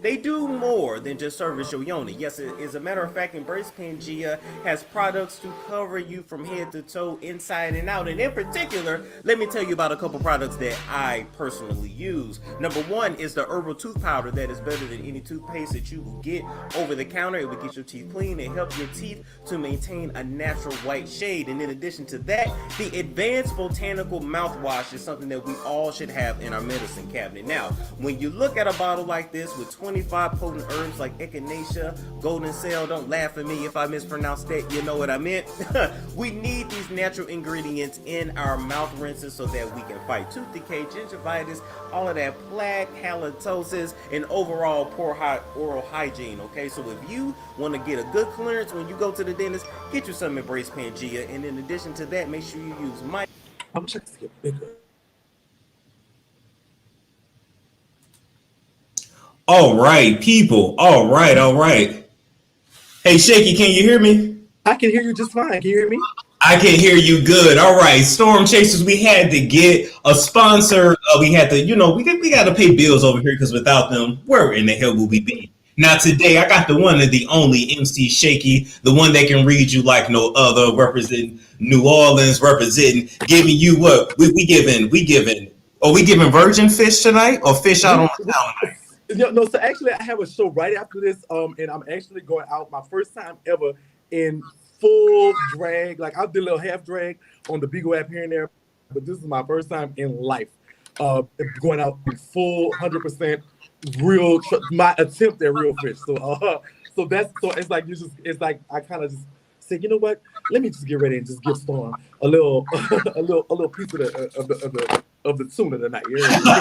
They do more than just service your yoni. Yes, as a matter of fact, Embrace Pangea has products to cover you from head to toe, inside and out. And in particular, let me tell you about a couple products that I personally use. Number one is the herbal tooth powder that is better than any toothpaste that you will get over the counter. It will get your teeth clean and help your teeth to maintain a natural white shade. And in addition to that, the advanced botanical mouthwash is something that we all should have in our medicine cabinet. Now, when you look at a bottle like this with 25 potent herbs like echinacea, golden cell, don't laugh at me if I mispronounce that, you know what I meant. We need these natural ingredients in our mouth rinses so that we can fight tooth decay, gingivitis, all of that plaque, halitosis, and overall poor oral hygiene. Okay, so if you want to get a good clearance when you go to the dentist, get you some Embrace Pangea, and in addition to that, make sure you use my. I'm just to get bigger. All right, people. All right. Hey, Shakie, can you hear me? I can hear you just fine. Can you hear me? I can hear you good. All right, Storm Chasers, we had to get a sponsor. We had to, we got to pay bills over here because without them, where in the hell will we be? Now today, I got the one and the only MC Shakie, the one that can read you like no other, representing New Orleans, giving you what we giving. Are we giving virgin fish tonight or fish out on the town tonight? No, so actually I have a show right after this, and I'm actually going out my first time ever in full drag. Like I did a little half drag on the Beagle app here and there, but this is my first time in life going out in full 100% real. My attempt at real fish. So it's like I kind of just say, you know what? Let me just get ready and just give Storm a little piece of the tuna tonight. You know?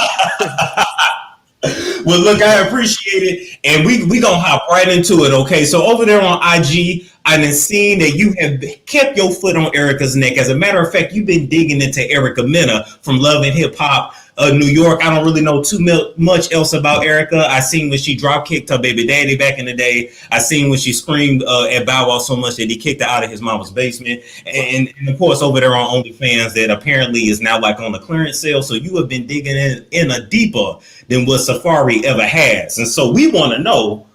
Well, look, I appreciate it, and we gonna hop right into it, okay? So over there on IG, I've seen that you have kept your foot on Erica's neck. As a matter of fact, you've been digging into Erica Mena from Love and Hip Hop New York. I don't really know too much else about Erica. I seen when she drop kicked her baby daddy back in the day. I seen when she screamed at Bow Wow so much that he kicked her out of his mama's basement. And of course, over there on OnlyFans, that apparently is now like on a clearance sale. So you have been digging in a deeper than what Safari ever has. And so we want to know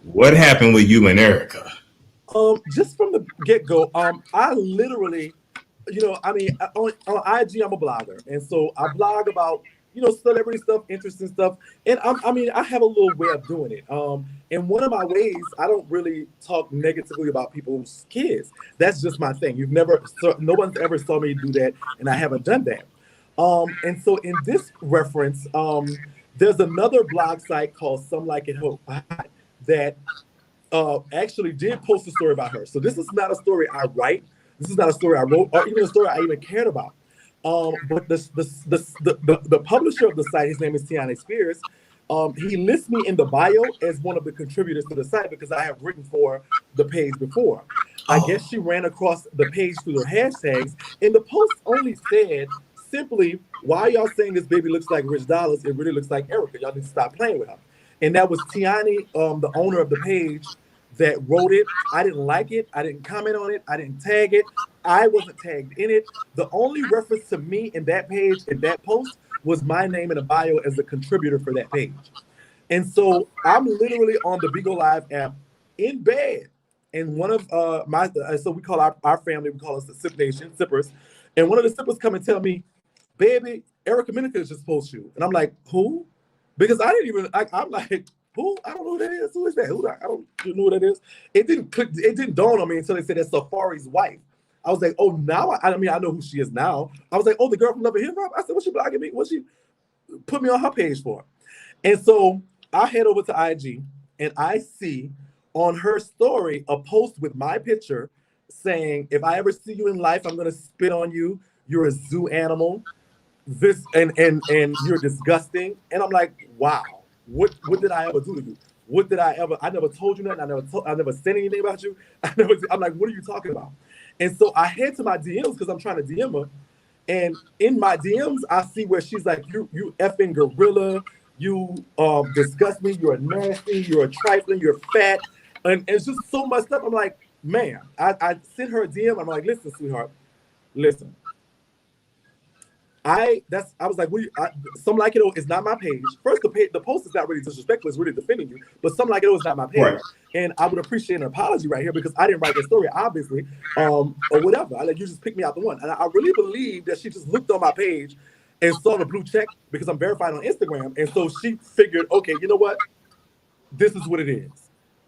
what happened with you and Erica. Just from the get-go, I literally, on IG, I'm a blogger. And so I blog about, celebrity stuff, interesting stuff. And I have a little way of doing it. And one of my ways, I don't really talk negatively about people's kids. That's just my thing. No one's ever saw me do that, and I haven't done that. And so in this reference, there's another blog site called Some Like It Hot that actually did post a story about her. So this is not a story I write. This is not a story I wrote, or even a story I even cared about. But the publisher of the site, his name is Tiana Spears. He lists me in the bio as one of the contributors to the site because I have written for the page before. I guess she ran across the page through the hashtags, and the post only said simply, "Why y'all saying this baby looks like Rich Dollars? It really looks like Erica. Y'all need to stop playing with her." And that was Tiani, the owner of the page, that wrote it. I didn't like it. I didn't comment on it. I didn't tag it. I wasn't tagged in it. The only reference to me in that page, in that post, was my name in the bio as a contributor for that page. And so I'm literally on the Beagle Live app in bed. And one of so we call our family, we call us the Sip Nation, Sippers. And one of the Sippers come and tell me, "Baby, Erica Mena just post you." And I'm like, "Who?" Because I didn't even, I'm like, "Who? I don't know who that is. Who is that? I don't know who that is." It didn't dawn on me until they said that's Safari's wife. I was like, "Oh, now I know who she is now." I was like, "Oh, the girl from Love and Hip Hop." I said, "What's she blogging me? What she put me on her page for?" And so I head over to IG and I see on her story a post with my picture saying, "If I ever see you in life, I'm gonna spit on you. You're a zoo animal. This and you're disgusting." And I'm like, wow, what did I ever do to you? I never told you nothing. I never said anything about you. I'm like, what are you talking about? And so I head to my DMs because I'm trying to DM her. And in my DMs, I see where she's like, you effing gorilla, you disgust me, you're nasty, you're a trifling, you're fat. And it's just so much stuff. I'm like, man, I sent her a DM. I'm like, "Listen, sweetheart, listen. I was like, Some Like It is not my page. First, the post is not really disrespectful; it's really defending you. But Some Like It is not my page, Right. and I would appreciate an apology right here because I didn't write that story, obviously, or whatever. I let you just pick me out the one, and I really believe that she just looked on my page and saw the blue check because I'm verified on Instagram, and so she figured, okay, you know what, this is what it is,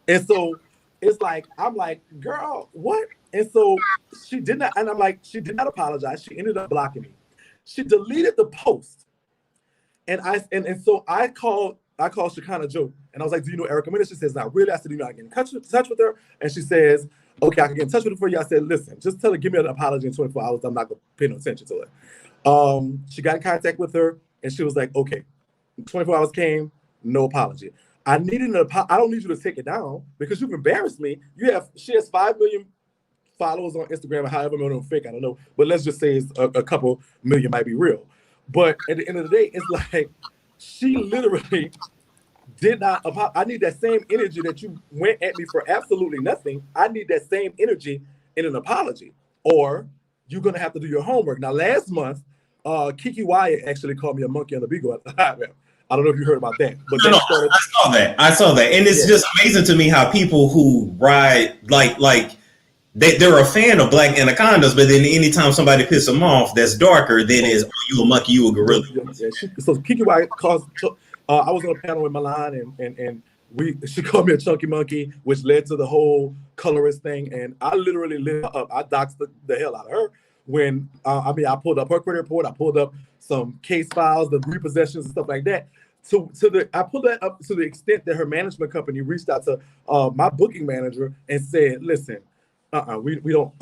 and so it's like I'm like, girl, what? And so she did not, and I'm like, she did not apologize. She ended up blocking me. She deleted the post, and so I called Shekinah Joe, and I was like, "Do you know Erica Mena?" She says, "Not really." I said, "You know, I get in touch with her," and she says, "Okay, I can get in touch with her for you." I said, "Listen, just tell her, give me an apology in 24 hours. I'm not gonna pay no attention to her." She got in contact with her, and she was like, "Okay." 24 hours came, no apology. I needed I don't need you to take it down because you've embarrassed me. She has 5 million followers on Instagram, and however many are fake, I don't know. But let's just say it's a couple million might be real. But at the end of the day, it's like she literally did not. I need that same energy that you went at me for absolutely nothing. I need that same energy in an apology, or you're gonna have to do your homework. Now, last month, Kiki Wyatt actually called me a monkey on the beagle. I don't know if you heard about that, but No, I saw that, and it's just amazing to me how people who ride like. They're a fan of black anacondas, but then anytime somebody pisses them off that's darker, then is you a monkey, you a gorilla. So Kiki White caused. I was on a panel with Milan, and she called me a chunky monkey, which led to the whole colorist thing. And I literally lit her up. I doxed the hell out of her when I pulled up her credit report. I pulled up some case files, the repossessions and stuff like that. I pulled that up to the extent that her management company reached out to my booking manager and said, "Listen. We don't.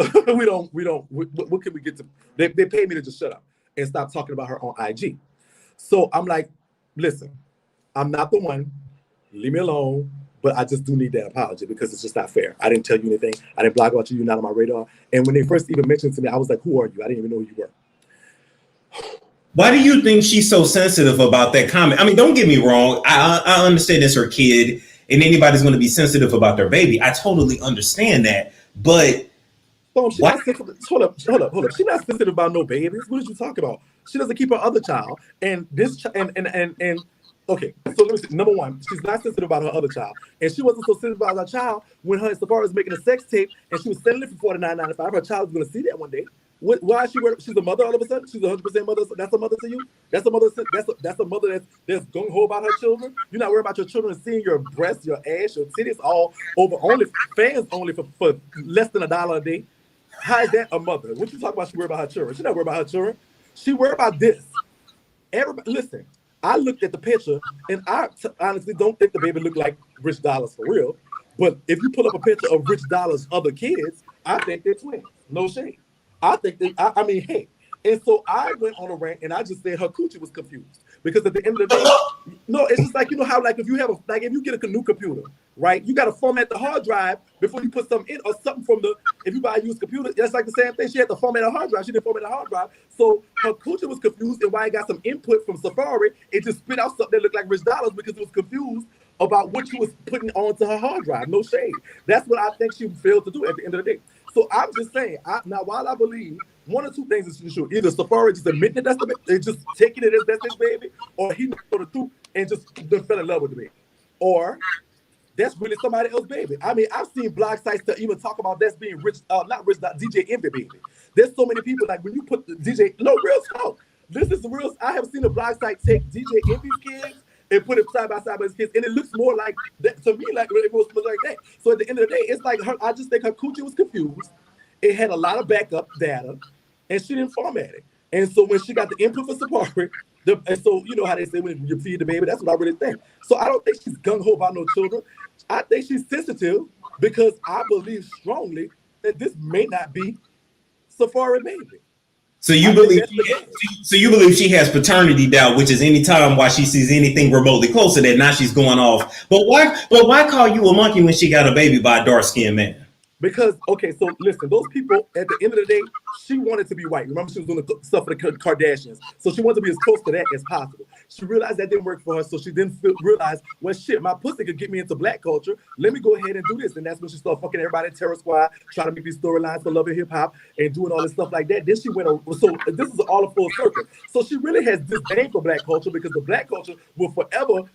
What can we get to?" They paid me to just shut up and stop talking about her on IG. So I'm like, listen, I'm not the one. Leave me alone. But I just do need that apology because it's just not fair. I didn't tell you anything. I didn't blog about you. You're not on my radar. And when they first even mentioned to me, I was like, "Who are you?" I didn't even know who you were. Why do you think she's so sensitive about that comment? I mean, don't get me wrong. I understand it's her kid, and anybody's going to be sensitive about their baby. I totally understand that. But Hold up. She's not sensitive about no babies. What did you talk about? She doesn't keep her other child. And this and okay. So let me see. Number one, she's not sensitive about her other child, and she wasn't so sensitive about her child when her and Safari was making a sex tape, and she was selling it for $49.95. Her child was going to see that one day. Why is she? She's a mother all of a sudden. She's 100% mother. That's a mother to you. That's a mother. That's a mother that's gung ho about her children. You're not worried about your children seeing your breasts, your ass, your titties all over fans only for less than $1 a day. How is that a mother? What you talking about? She worried about her children. She's not worried about her children. She worried about this. Everybody, listen. I looked at the picture, and I honestly don't think the baby looked like Rich Dollar's for real. But if you pull up a picture of Rich Dollar's other kids, I think they're twins. No shade. I think hey. And so I went on a rant and I just said her coochie was confused because at the end of the day, no, it's just like, you know how like if you get a new computer, right? You got to format the hard drive before you put something in or something if you buy a used computer, that's like the same thing. She had to format a hard drive. She didn't format a hard drive. So her coochie was confused, and why I got some input from Safari, it just spit out something that looked like Rich Dollars because it was confused about what she was putting onto her hard drive. No shade. That's what I think she failed to do at the end of the day. So I'm just saying, now while I believe one or two things is true, either Safari just admitting that they're just taking it as that's his baby, or he knows the truth and just fell in love with the baby, or that's really somebody else's baby. I mean, I've seen blog sites to even talk about that's being DJ Envy baby. There's so many people like when you put the DJ, no real talk. This is the real. I have seen a blog site take DJ Envy's kids and put it side by side with his kids, and it looks more like that to me, like it was like that. So at the end of the day, it's like I just think her coochie was confused. It had a lot of backup data, and she didn't format it. And so when she got the input for Safari, and so you know how they say when you feed the baby, that's what I really think. So I don't think she's gung ho about no children. I think she's sensitive because I believe strongly that this may not be Safari baby. So you believe she has paternity doubt, which is any time why she sees anything remotely closer that now she's going off. But why call you a monkey when she got a baby by a dark-skinned man? Because, okay, so listen, those people, at the end of the day, she wanted to be white. Remember, she was doing the stuff for the Kardashians. So she wanted to be as close to that as possible. She realized that didn't work for her, so she then realized, well, shit, my pussy could get me into black culture. Let me go ahead and do this. And that's when she started fucking everybody at Terror Squad, trying to make these storylines for Love and Hip Hop and doing all this stuff like that. Then she went over. So this is all a full circle. So she really has disdain for black culture because the black culture will forever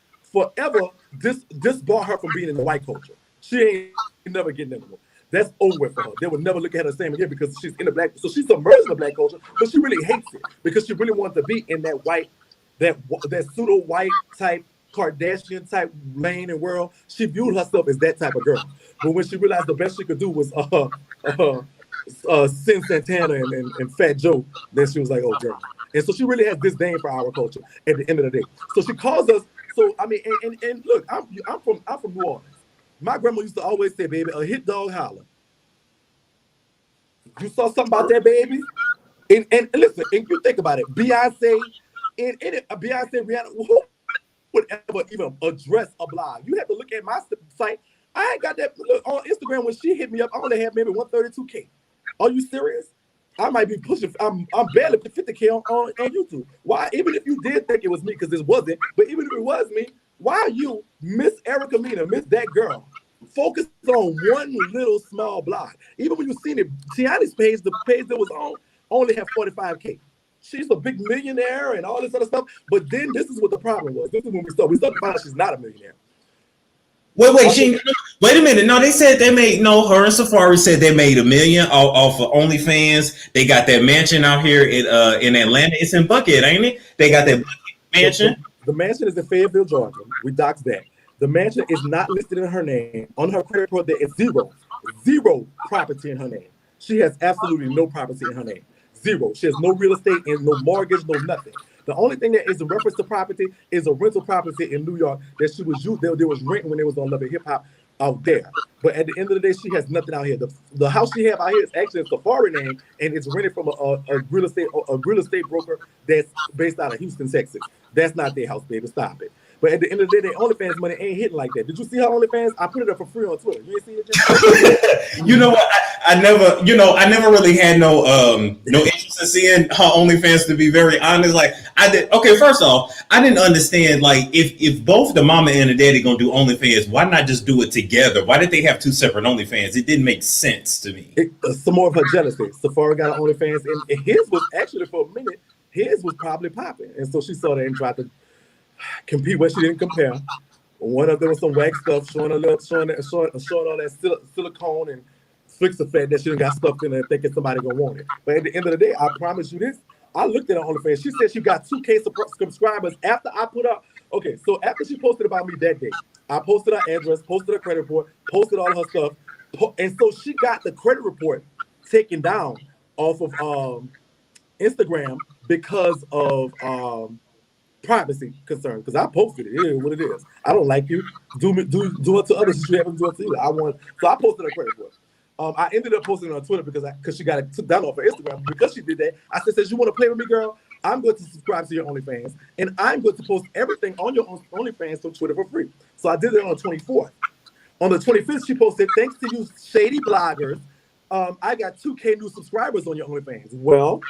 disbar her from being in the white culture. She ain't never getting anymore. That's over for her. They would never look at her the same again because she's in the black. So she's submerged in the black culture, but she really hates it because she really wants to be in that white, that pseudo white type, Kardashian type lane and world. She viewed herself as that type of girl. But when she realized the best she could do was Sin Santana and Fat Joe, then she was like, oh girl. And so she really has disdain for our culture at the end of the day. So she calls us. So I mean, and look, I'm from New Orleans. My grandma used to always say, baby, a hit dog holler. You saw something about that, baby? And listen, and you think about it, Beyonce, Beyonce, Rihanna, who would ever even address a blog? You have to look at my site. I ain't got that. Look, on Instagram, when she hit me up, I only have maybe 132K. Are you serious? I might be pushing, I'm barely 50K on YouTube. Why? Even if you did think it was me, because this wasn't, but even if it was me, why are you, Miss Erica Mena, Miss that girl, focused on one little small blog? Even when you seen it, Tiani's page, the page that was on, only have 45K. She's a big millionaire and all this other stuff. But then this is what the problem was. This is when we started to find out she's not a millionaire. Wait, wait a minute. No, they said they made, no, her and Safari said they made $1 million off of OnlyFans. They got that mansion out here in Atlanta. It's in Buckhead, ain't it? They got that mansion. The mansion is in Fayetteville, Georgia. We doxed that. The mansion is not listed in her name. On her credit report, there is zero property in her name. She has absolutely no property in her name. Zero. She has no real estate and no mortgage, no nothing. The only thing that is in reference to property is a rental property in New York that she was used. There was renting when they was on Love and Hip Hop out there. But at the end of the day, she has nothing out here. The house she have out here is actually a Safari name, and it's rented from a real estate broker that's based out of Houston, Texas. That's not their house, baby. Stop it. But at the end of the day, their OnlyFans money ain't hitting like that. Did you see her OnlyFans? I put it up for free on Twitter. You ain't see it yet? You know what? I never really had no interest in seeing her OnlyFans, to be very honest. Like I did. Okay, first off, I didn't understand, like, if both the mama and the daddy gonna do OnlyFans, why not just do it together? Why did they have two separate OnlyFans? It didn't make sense to me. Some more of her jealousy. Safari got an OnlyFans, and his was actually, for a minute, his was probably popping, and so she saw that and tried to compete when she didn't compare. One of them was some wax stuff, showing all that silicone and flicks effect that she done got stuffed in there thinking somebody gonna want it. But at the end of the day, I promise you this, I looked at her OnlyFans. She said she got 2K subscribers after I put up. Okay, so after she posted about me that day, I posted her address, posted her credit report, posted all her stuff, and so she got the credit report taken down off of Instagram because of privacy concerns. Because I posted it. It is what it is. I don't like you. Do it to others as you haven't do it to you. So I posted her credit report. I ended up posting it on Twitter because she got it took down off her Instagram. Because she did that, I said, you want to play with me, girl? I'm going to subscribe to your OnlyFans, and I'm going to post everything on your OnlyFans from Twitter for free. So I did it on the 24th. On the 25th, she posted, thanks to you shady bloggers, I got 2K new subscribers on your OnlyFans. Well,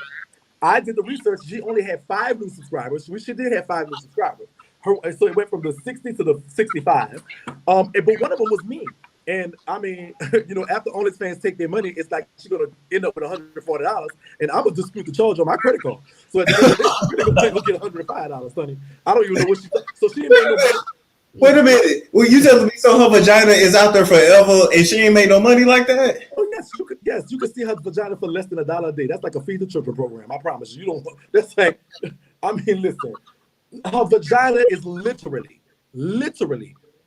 I did the research. She only had 5 new subscribers. She did have 5 new subscribers. So it went from the 60 to the 65. But one of them was me. And I mean, after OnlyFans take their money, it's like she's gonna end up with $140, and I'm gonna dispute the charge on my credit card. So at the end of the day, she's gonna get $105, honey. I don't even know what she. So she ain't made no money. Wait a minute. Well, you telling me so her vagina is out there forever and she ain't made no money like that? Oh yes, you can see her vagina for less than $1 a day. That's like a feed the children program. I promise you. You don't. That's like, I mean, listen, her vagina is literally.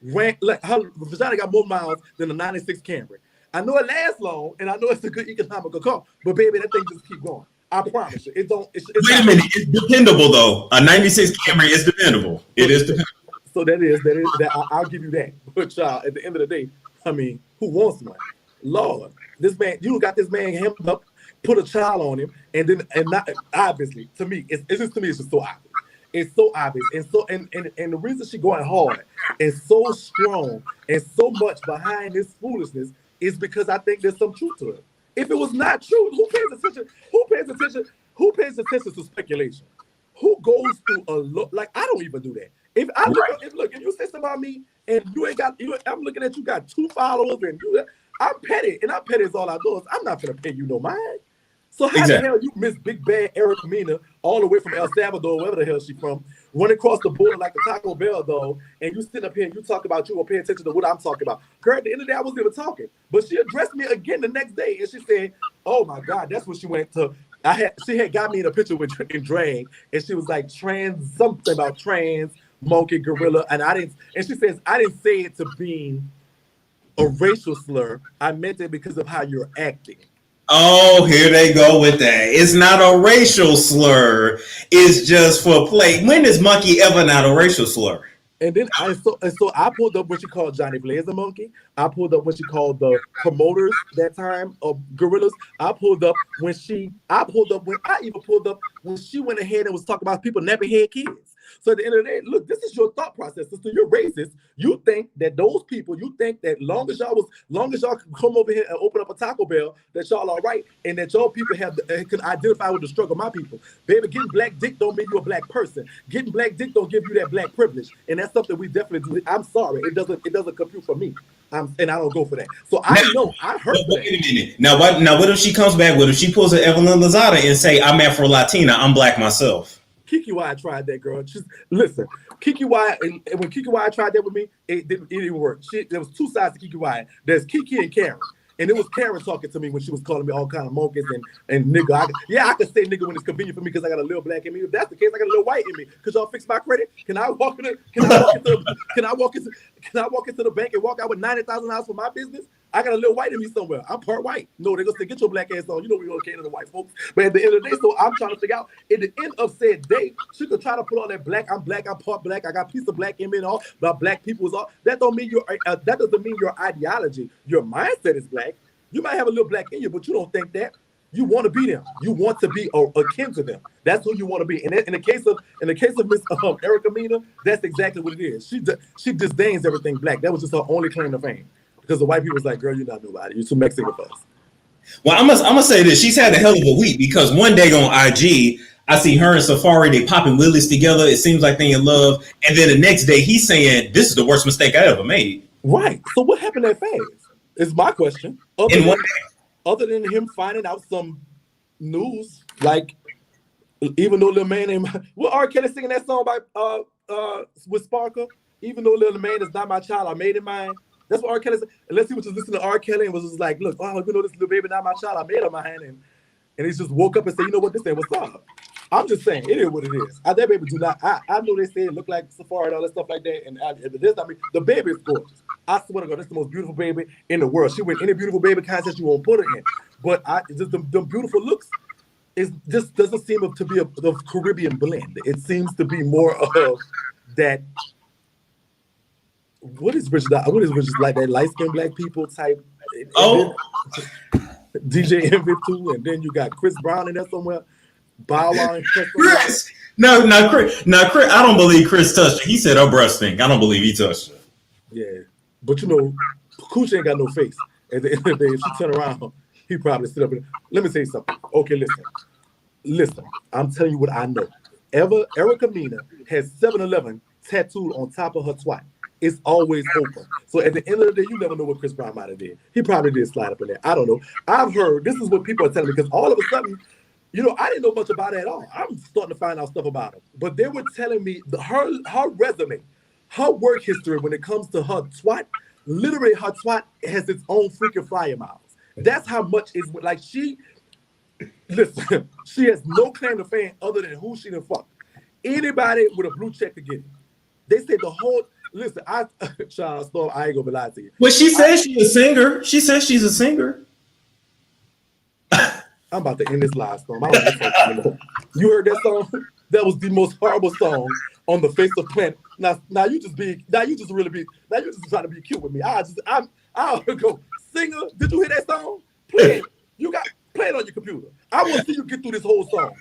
Like her vagina got more miles than a '96 Camry. I know it lasts long, and I know it's a good economical car, but baby, that thing just keep going. I promise you, it don't. It's Wait a minute, it's dependable though. A '96 Camry is dependable. It is dependable. So that I'll give you that. But child, at the end of the day, I mean, who wants one? Lord, this man, you got this man hemmed up, put a child on him, and not obviously to me, it's just so obvious. It's so obvious, and the reason she going hard and so strong and so much behind this foolishness is because I think there's some truth to it. If it was not true, who pays attention? Who pays attention to speculation? Who goes through a lot. Like, I don't even do that. If I look, if you say something about me and you ain't got, I'm looking at you got 2 followers and I'm petty, and I'm petty is all I do. I'm not gonna pay you no mind. So how the hell you miss Big Bad Erica Mena all the way from El Salvador, wherever the hell she from, run across the border like the Taco Bell though, and you sit up here and you talk about you or pay attention to what I'm talking about. Girl, at the end of the day, I wasn't even talking. But she addressed me again the next day and she said, oh my God, that's what she went to. She had got me in a picture with in drag, and she was like something about trans, monkey, gorilla, and she says, I didn't say it to be a racial slur. I meant it because of how you're acting. Oh, here they go with that. It's not a racial slur. It's just for play. When is monkey ever not a racial slur? And then I pulled up what she called Johnny Blaze a monkey. I pulled up what she called the promoters that time of gorillas. I pulled up when she went ahead and was talking about people napping head kids. So at the end of the day, look, this is your thought process. So you're racist. You think that those people, long as y'all can come over here and open up a Taco Bell, that y'all are right, and that y'all people can identify with the struggle of my people. Baby, getting black dick don't make you a black person. Getting black dick don't give you that black privilege. And that's something we definitely do. I'm sorry. It doesn't compute for me. And I don't go for that. So I heard that. Wait a minute. Now what if she comes back? What if she pulls an Evelyn Lozada and say, I'm Afro-Latina, I'm black myself? Kiki Y tried that, girl. Listen, Kiki Y, and when Kiki Y tried that with me, it didn't work. There was 2 sides to Kiki Y. There's Kiki and Karen. And it was Karen talking to me when she was calling me all kind of monkeys and nigga. I could say nigga when it's convenient for me because I got a little black in me. If that's the case, I got a little white in me. Could y'all fix my credit? Can I walk into the bank and walk out with $90,000 for my business? I got a little white in me somewhere. I'm part white. No, they're gonna say, get your black ass on. You know we don't cater to white folks. But at the end of the day, so I'm trying to figure out, at the end of said day, she could try to put on that black, I'm part black, I got a piece of black in me and all, but black people is all. That doesn't mean your ideology, your mindset is black. You might have a little black in you, but you don't think that. You want to be them. You want to be akin to them. That's who you want to be. And in the case of Miss Erica Mena, that's exactly what it is. She disdains everything black. That was just her only claim to fame. Because the white people was like, girl, you're not nobody. You're too Mexican for us. Well, I'm gonna say this. She's had a hell of a week because one day on IG, I see her and Safari, they popping willies together. It seems like they in love. And then the next day, he's saying, this is the worst mistake I ever made. Right. So what happened that fast? Is my question. Other than him finding out some news, like, even though little man named, R. Kelly singing that song by with Sparker, even though little man is not my child, I made it mine. That's what R. Kelly said. Unless he was just listening to R. Kelly and was just like, look, oh, you know, this little baby not my child, I made her mine. And he just woke up and said, you know what, this ain't what's up. I'm just saying, it is what it is. That baby do not, I know they say it look like Safari and all that stuff like that. And the baby is gorgeous. I swear to God, that's the most beautiful baby in the world. She win any beautiful baby contest you won't put her in. But just the beautiful looks, it just doesn't seem to be the Caribbean blend. It seems to be more of that. What is Richard like? That light skinned black people type. DJ MV2, and then you got Chris Brown in there somewhere. Bow Wow and Chris. No, Chris. I don't believe Chris touched her. He said her breast stink. I don't believe he touched her. Yeah, but you know, Cooch ain't got no face. At the end of the day, if she turn around, he probably sit up. Let me say something. Okay, listen. I'm telling you what I know. Erica Mena has 7-Eleven tattooed on top of her twat. It's always open. So at the end of the day, you never know what Chris Brown might have did. He probably did slide up in there. I don't know. I've heard, this is what people are telling me, because all of a sudden, you know, I didn't know much about it at all. I'm starting to find out stuff about her. But they were telling me her resume, her work history when it comes to her twat, literally her twat has its own freaking flyer miles. That's how much is like she has no claim to fame other than who she done fucked. Anybody with a blue check to get it. They said the whole. Listen, Charles Storm, I ain't gonna lie to you. Well, she says she's a singer. She says she's a singer. I'm about to end this live, Storm. I don't give a fuck anymore. You heard that song? That was the most horrible song on the face of the planet. Now you just trying to be cute with me. I'll go, singer, did you hear that song? Play it. Play it on your computer. I want to see you get through this whole song.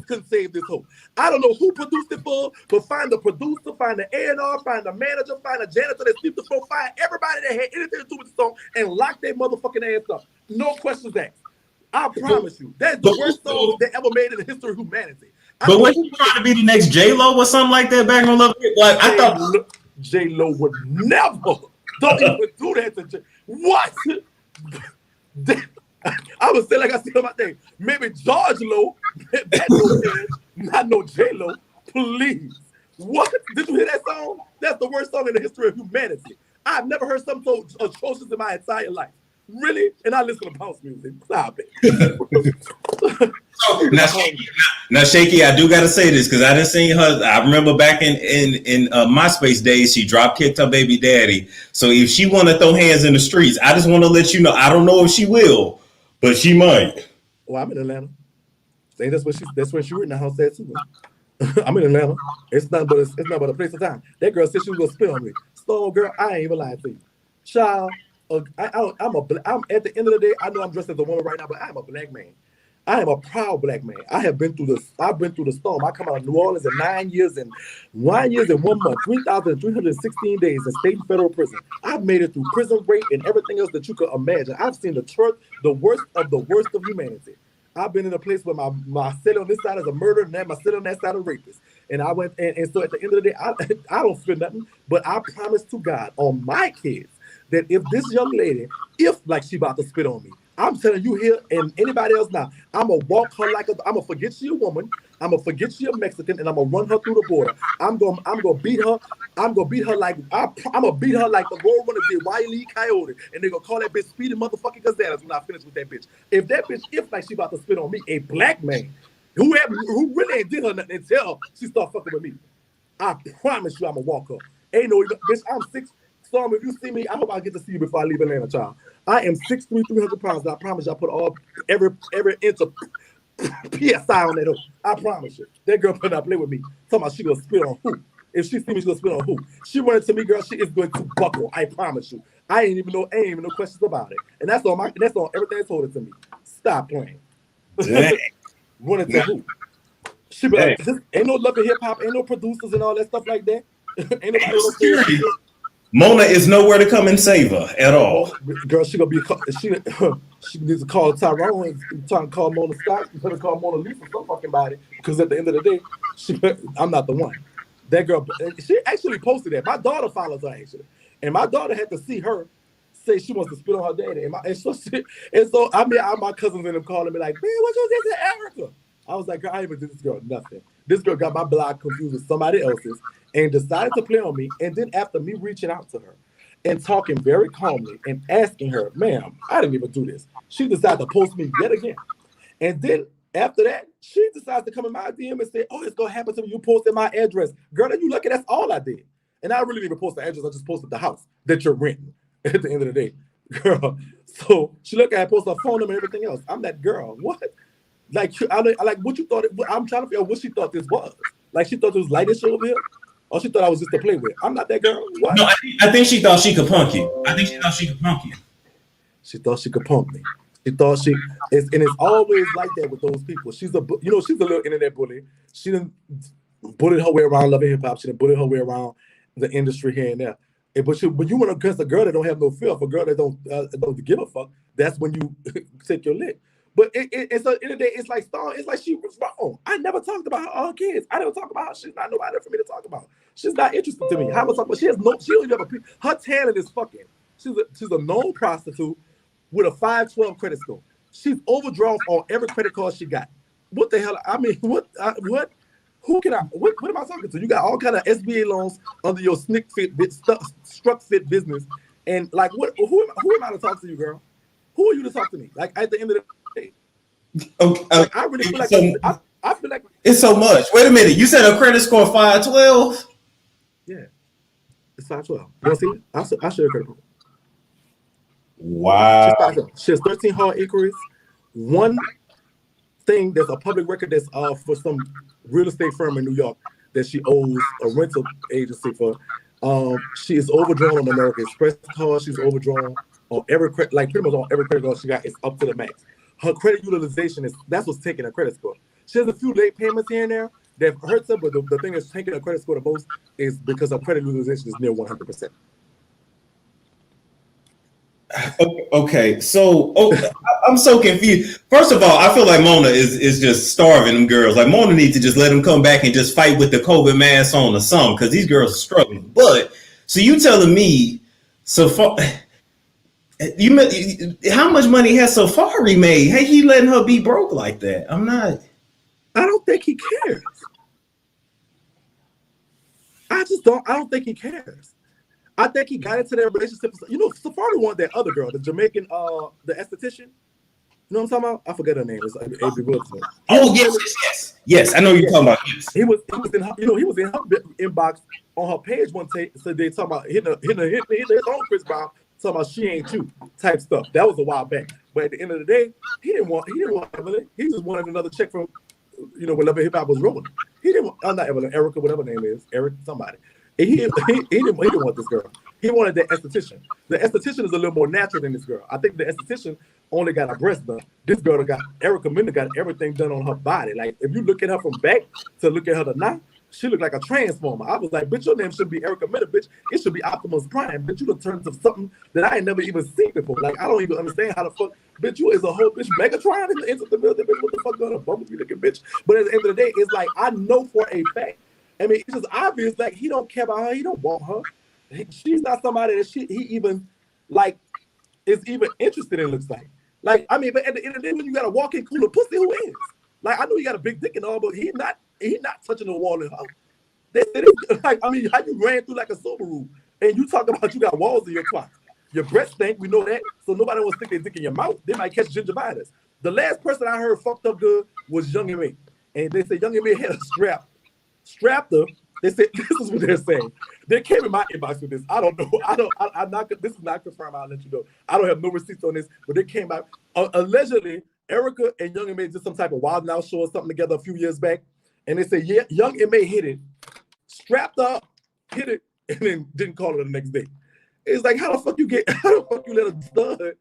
Couldn't save this whole. I don't know who produced it for, but find the producer, find the A&R, find the manager, find the janitor that sleep the floor, find everybody that had anything to do with the song and lock their motherfucking ass up. No questions asked. I promise you, that's the worst song that ever made in the history of humanity. But was she trying to be the next J-Lo or something like that back on Love It? Like, I thought J-Lo would never. Don't even do that to J. What? I would say, like I said on my thing, maybe George Lo, not no J-Lo, please. What? Did you hear that song? That's the worst song in the history of humanity. I've never heard something so atrocious in my entire life. Really? And I listen to house music. Stop it. Now, Shakie, I do got to say this because I didn't see her. I remember back in MySpace days, she drop kicked her baby daddy. So if she want to throw hands in the streets, I just want to let you know. I don't know if she will, but she might. Well, I'm in Atlanta. That's where she in the house at too. I'm in Atlanta. It's not but a place of time. That girl said she was gonna spit on me. Storm girl, I ain't even lying to you. Child, I'm at the end of the day, I know I'm dressed as a woman right now, but I'm a black man. I am a proud black man. I've been through the storm. I come out of New Orleans in 9 years and 1 year and 1 month, 3,316 days in state and federal prison. I've made it through prison rape and everything else that you could imagine. I've seen the worst of humanity. I've been in a place where my cell on this side is a murderer and my cell on that side is a rapist. And I went and so at the end of the day, I don't feel nothing, but I promise to God on my kids that if this young lady, if like she about to spit on me, I'm telling you here and anybody else now, I'm gonna walk her like I'm gonna forget she a woman, I'm gonna forget she a Mexican, and I'm gonna run her through the border. I'm gonna beat her. I'm gonna beat her like I'm gonna beat her like the Road Runner did Wile E. Coyote, and they're gonna call that bitch Speedy motherfucking Gonzalez when I finish with that bitch. If that bitch, if like she about to spit on me, a black man who really ain't did her nothing until she start fucking with me, I promise you I'm gonna walk her. Ain't no bitch. I'm 6. Storm, if you see me, I hope I get to see you before I leave Atlanta, child. I am 6'3", 300 pounds. And I promise you, I put every inch of PSI on that hook. I promise you. That girl better not play with me. Talking about she gonna spit on who? If she see me, she gonna spit on who? She running to me, girl. She is going to buckle. I promise you. I ain't even no questions about it. And that's on everything that's holding to me. Stop playing. Running to who? She be like, ain't no Love and Hip Hop, ain't no producers and all that stuff like that. Ain't nobody. Mona is nowhere to come and save her at all. Girl, she needs to call Tyrone and try to call Mona Scott. You better call Mona Lisa some fucking body. Because at the end of the day, I'm not the one. That girl, she actually posted that. My daughter follows her actually. And my daughter had to see her say she wants to spit on her daddy. And so I mean, my cousins and them calling me like, man, what you did to Erica? I was like, girl, I ain't even did this girl nothing. This girl got my blog confused with somebody else's and decided to play on me. And then after me reaching out to her and talking very calmly and asking her, ma'am, I didn't even do this. She decided to post me yet again. And then after that, she decides to come in my DM and say, oh, it's going to happen to me. You posted my address. Girl, are you lucky? That's all I did. And I really didn't even post the address. I just posted the house that you're renting at the end of the day. Girl, so she looked at it, post her phone number and everything else. I'm that girl. What? Like, I like what you thought. I'm trying to figure out what she thought this was. Like, she thought it was lightish over here, or she thought I was just to play with. I'm not that girl. What? No, I think she thought she could punk you. She thought she could punk me. She thought and it's always like that with those people. She's a little internet bully. She done bullied her way around Love and Hip Hop. She done bullied her way around the industry here and there. But you want to against a girl that don't have no fear, for a girl that don't give a fuck. That's when you take your lick. But it's at the end of the day, it's like Storm. It's like she was wrong. I never talked about her kids. I never talk about her. She's not nobody for me to talk about. She's not interested to me. How much talk about? She don't even have her talent is fucking. She's a known prostitute with a 512 credit score. She's overdrawn on every credit card she got. What the hell? I mean, what? Who can I? What am I talking to? You got all kind of SBA loans under your struck fit business, and like what? Who am I to talk to you, girl? Who are you to talk to me? Like at the end of the day, okay, like, I really feel like I feel like it's so much. Wait a minute, you said a credit score 512? Yeah, it's 512. You want to see it? I'll show you a credit report. Wow. She has 13 hard inquiries. One thing that's a public record that's for some real estate firm in New York that she owes a rental agency for. She is overdrawn on American Express card. She's overdrawn on every credit, like pretty much on every credit card she got is up to the max. Her credit utilization that's what's taking her credit score. She has a few late payments here and there that hurts her, but the thing that's taking her credit score the most is because her credit utilization is near 100%. Okay, so I'm so confused. First of all, I feel like Mona is just starving them girls. Like Mona needs to just let them come back and just fight with the COVID mask on or something, because these girls are struggling. But so you telling me so far, how much money has Safari made? Hey, he letting her be broke like that? I'm not. I don't think he cares. I don't think he cares. I think he got into their relationship. You know, Safari wanted that other girl, the Jamaican, the esthetician. You know what I'm talking about? I forget her name. It's A.B. Wilson. Oh yes. I know you're talking about. Yes. He was in her, he was in her inbox on her page one day. So they talking about hitting his own Chris Brown, talking about she ain't you type stuff. That was a while back. But at the end of the day, he didn't want Evelyn. He just wanted another check from, whenever hip hop was rolling. He didn't want not Evelyn, Erica, whatever her name is, Eric somebody. And he didn't want this girl. He wanted the esthetician. The esthetician is a little more natural than this girl. I think the esthetician only got a breast done. This girl Mena got everything done on her body. Like, if you look at her from back to look at her tonight, she looked like a transformer. I was like, bitch, your name should be Erica Mena, bitch. It should be Optimus Prime. Bitch, you done turned to something that I ain't never even seen before. Like, I don't even understand how the fuck, bitch, you is a whole bitch Megatron into the building, bitch. What the fuck going on? Bumblebee looking bitch. But at the end of the day, it's like, I know for a fact. I mean, it's just obvious, like, he don't care about her. He don't want her. She's not somebody that he even, like, is even interested in, looks like. Like, I mean, but at the end of the day, when you got a walk-in cooler pussy, who is? Like, I know you got a big dick and all, but he not touching the wall in her. They said it, like, I mean, how you ran through like a Subaru, and you talk about you got walls in your closet. Your breath stink, we know that, so nobody wants to stick their dick in your mouth. They might catch gingivitis. The last person I heard fucked up good was Young M.A. And they said Young M.A. had a strapped her. They said, this is what they're saying. They came in my inbox with this. I don't know. I'm not. This is not confirmed. I'll let you know. I don't have no receipts on this, but they came out. Allegedly, Erica and Young M.A. did some type of Wild Now show or something together a few years back, and they said, yeah, Young M.A. hit it, strapped up, hit it, and then didn't call her the next day. It's like, how the fuck you let a stud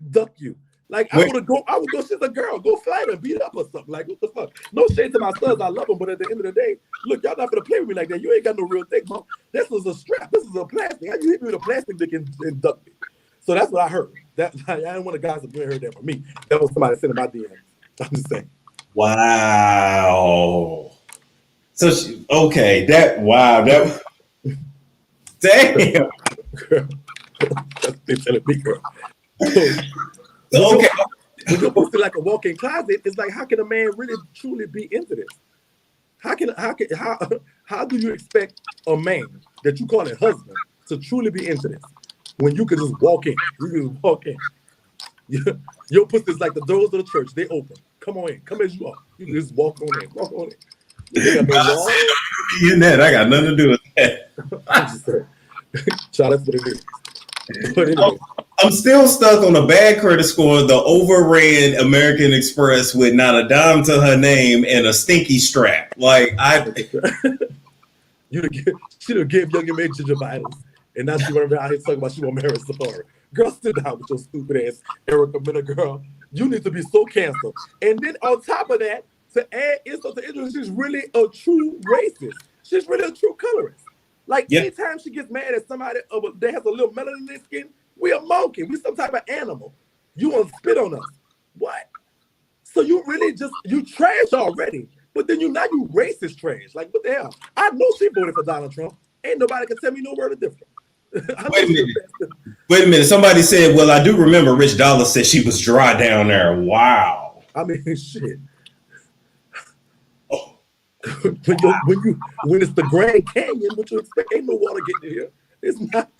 duck you? Like, I would go, she's a girl, go fight her, beat up or something. Like, what the fuck? No shade to my studs, I love them, but at the end of the day, look, y'all not gonna play with me like that. You ain't got no real thing, mom. This is a strap, this is a plastic. How you hit me with a plastic dick and duck me? So that's what I heard. I didn't want the guys to heard that from me. That was somebody sending my DM. I'm just saying. Wow. So, damn. Girl. They telling me, girl. Okay. When you're posted like a walk-in closet, it's like, how can a man really truly be into this? How do you expect a man that you call a husband to truly be into this when you can just walk in? You can just walk in. Your pussy's like the doors of the church. They open. Come on in. Come as you are. You can just walk on in. Walk on in. You got no wall. In that, I got nothing to do with that. I'm just saying. Child, that's what it is. But anyway. I'm still stuck on a bad credit score, the overran American Express with not a dime to her name and a stinky strap. Like, she done gave Young M.A. gingivitis, and now she went around here talking about she won't marry Safari. Girl, sit down with your stupid ass Erica Mena, girl. You need to be so canceled. And then on top of that, to add insult to injury, she's really a true racist. She's really a true colorist. Like, anytime she gets mad at somebody that has a little melanin in their skin, we a monkey. We some type of animal. You want to spit on us. What? So you really you trash already. But then you racist trash. Like, what the hell? I know she voted for Donald Trump. Ain't nobody can tell me no word of different. Wait a minute. Somebody said, well, I do remember Rich Dollar said she was dry down there. Wow. I mean, shit. When it's the Grand Canyon, what you expect? Ain't no water getting in here. It's not.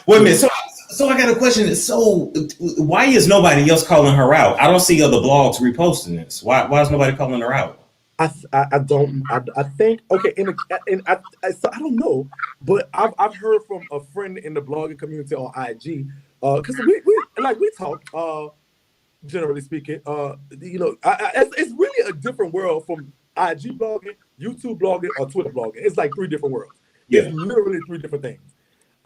Wait a minute. So I got a question. So why is nobody else calling her out? I don't see other blogs reposting this. Why is nobody calling her out? I think okay. So I don't know, but I've heard from a friend in the blogging community on IG because we talk. Generally speaking, it's really a different world from IG blogging, YouTube blogging, or Twitter blogging. It's like three different worlds. Yeah. It's literally three different things.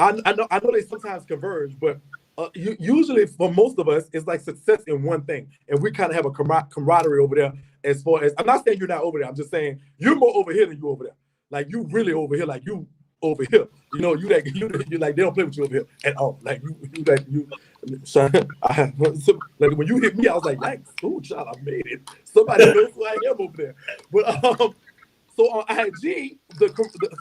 I know they sometimes converge, but usually for most of us, it's like success in one thing, and we kind of have a camaraderie over there. As far as, I'm not saying you're not over there. I'm just saying you're more over here than you over there. Like, you really over here. Like, you over here. You know, you like they don't play with you over here at all. Like you. So, like when you hit me, I was like, yikes! Oh, child, I made it. Somebody knows who I am over there. But so on IG, so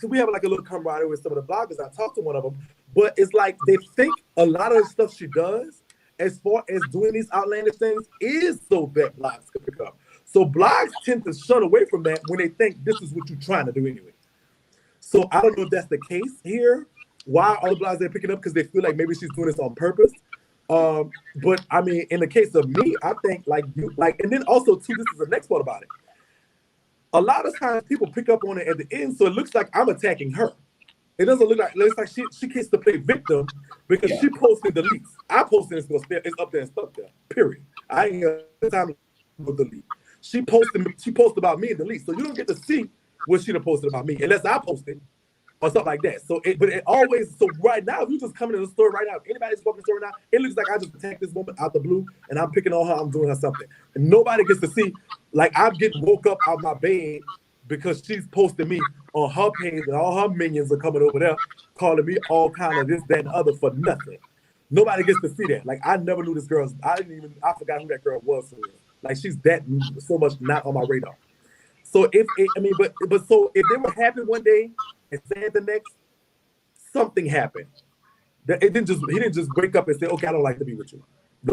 we have like a little camaraderie with some of the bloggers. I talked to one of them, but it's like they think a lot of the stuff she does, as far as doing these outlandish things, is so that blogs can pick up. So blogs tend to shun away from that when they think this is what you're trying to do anyway. So I don't know if that's the case here. Why all the blogs they're picking up, because they feel like maybe she's doing this on purpose. But I mean, in the case of me, I think and then also too, this is the next part about it. A lot of times people pick up on it at the end, so it looks like I'm attacking her. It doesn't look like, it looks like she gets to play victim because she posted the leaks. I posted it's up there and stuck there. Period. I ain't got time to delete. She posted about me in the leak, so you don't get to see what she done posted about me unless I posted or something like that. So right now, if you just come into the store right now, anybody's walking the store right now, it looks like I just attacked this woman out the blue and I'm picking on her, I'm doing her something. And nobody gets to see, like I'm getting woke up out my bed because she's posting me on her page and all her minions are coming over there calling me all kind of this, that, and other for nothing. Nobody gets to see that. Like I never knew this girl's, I forgot who that girl was. Like she's that so much not on my radar. So so if they were happy one day and sad the next, something happened. He didn't just wake up and say, okay, I don't like to be with you.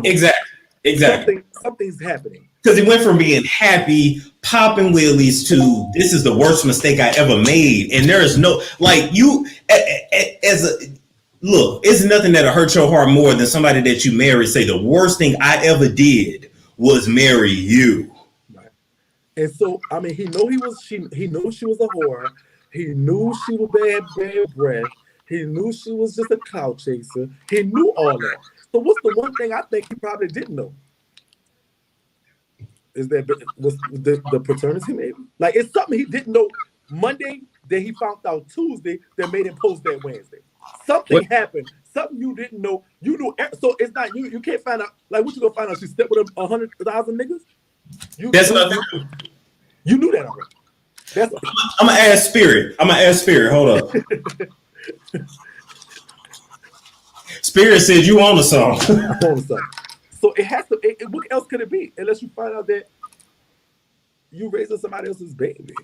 Exactly. Something's happening. Because it went from being happy, popping wheelies to this is the worst mistake I ever made. And there is no, like you, look, it's nothing that'll hurt your heart more than somebody that you marry say the worst thing I ever did was marry you. Right. And so, I mean, he knew she was a whore. He knew she was bad breath. He knew she was just a clout chaser. He knew all that. So what's the one thing I think he probably didn't know? Is that was the paternity maybe? Like it's something he didn't know Monday that he found out Tuesday that made him post that Wednesday. Something happened. Something you didn't know. You knew. So it's not you. You can't find out. Like what you gonna find out? She slept with 100,000 niggas. That's nothing. You knew that already. I'm gonna ask Spirit. Hold up. Spirit said you on the song. So it has to. What else could it be? Unless you find out that you raising somebody else's baby,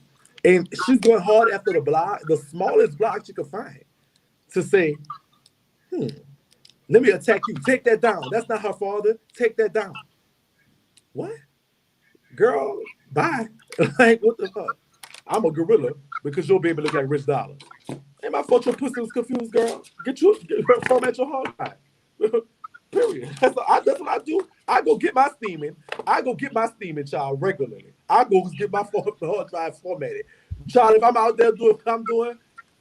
and she's going hard after the smallest blog she could find, to say, let me attack you. Take that down. That's not her father. Take that down. What? Girl, bye. Like what the fuck? I'm a gorilla because your baby look like Rich Dollar. Ain't my fault your pussy was confused, girl. Get from at your hard drive. Period. That's what I do. I go get my steaming. Child, regularly. I go get my hard drive formatted. Child, if I'm out there doing what I'm doing,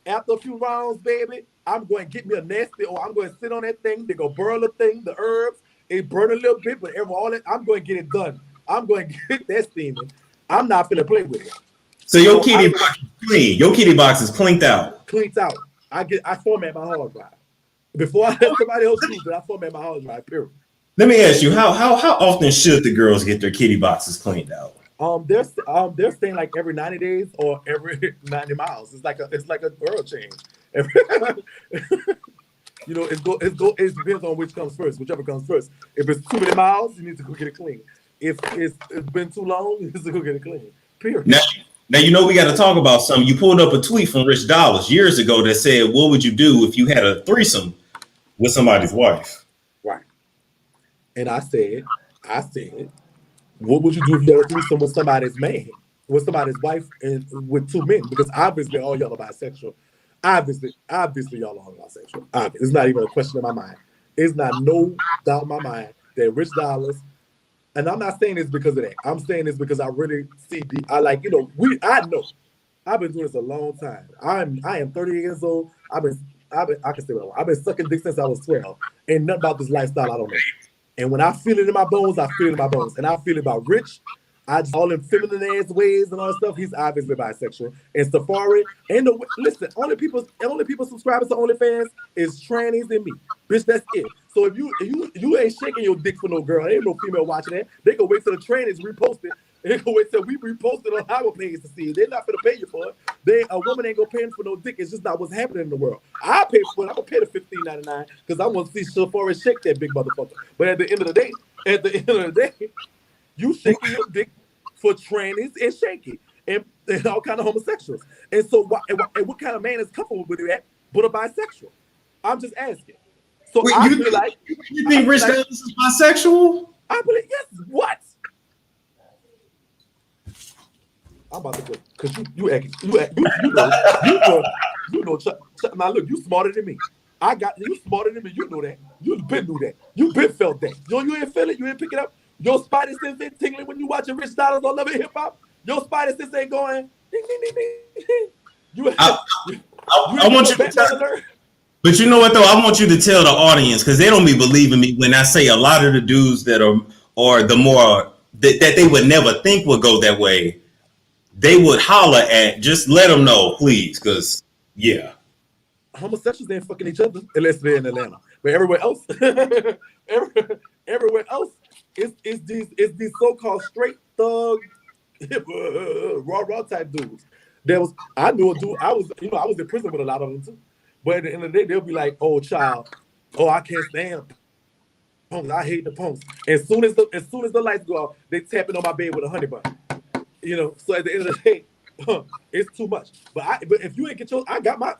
after a few rounds, baby, I'm going to get me a nasty, or I'm going to sit on that thing. They go burn the thing, the herbs. It burn a little bit, but all that, I'm going to get it done. I'm going to get that steaming. I'm not finna play with it. So your kitty box is clean. Your kitty box is cleaned out. Cleaned out. I format my hard drive. Before I let somebody else use it, I format my hard drive, period. Let me ask you, how often should the girls get their kitty boxes cleaned out? They're staying like every 90 days or every 90 miles. It's like a oil change. You know, it depends on which comes first, whichever comes first. If it's too many miles, you need to go get it clean. If it's been too long, you need to go get it clean. Period. Now you know we got to talk about something. You pulled up a tweet from Rich Dollars years ago that said, "What would you do if you had a threesome with somebody's wife?" Right. And I said, what would you do if you had a threesome with somebody's man, with somebody's wife, and with two men? Because obviously all y'all are bisexual. Obviously y'all are all bisexual. It's not even a question in my mind. It's not no doubt in my mind that Rich Dollars. And I'm not saying this because of that. I'm saying this because I really see I know. I've been doing this a long time. I am 30 years old. I can say what I want. I've been sucking dick since I was 12. Ain't nothing about this lifestyle I don't know. And when I feel it in my bones, I feel it in my bones. And I feel it about Rich. All in feminine ass ways and all that stuff. He's obviously bisexual. And Safari, listen, only people subscribers to OnlyFans is trannies and me. Bitch, that's it. So if you ain't shaking your dick for no girl, there ain't no female watching that. They go wait till the trannies repost it They go wait till we reposted on our page to see it. They're not gonna pay you for it. A woman ain't gonna pay for no dick. It's just not what's happening in the world. I pay for it. I'm gonna pay the $15.99 because I want to see Sephora shake that big motherfucker. But at the end of the day, you shaking your dick for trannies and shaky and all kind of homosexuals. And so, what kind of man is comfortable with that but a bisexual? I'm just asking. So Wait, I feel like you think Rich Dallas is bisexual? I believe yes. What? I'm about to go because you know. Now look, you smarter than me. You smarter than me. You know that. You been knew that. You been felt that. You ain't feel it. You ain't pick it up. Your spider sense ain't tingling when you watching Rich Dollars on Love and Hip Hop. Your spider sense ain't going ding ding ding ding. I want you to tell. But you know what though? I want you to tell the audience because they don't be believing me when I say a lot of the dudes that are the more that they would never think would go that way. They would holler at, just let them know, please, because, yeah. Homosexuals ain't fucking each other unless they're in Atlanta. But everywhere else, everywhere else, it's these so-called straight thug, raw type dudes. I knew a dude, I was in prison with a lot of them too. But at the end of the day, they'll be like, oh, child, I can't stand punks. I hate the punks. As soon as the lights go out, they tapping on my bed with a honey bun. So at the end of the day, it's too much. But if you ain't get your, I got my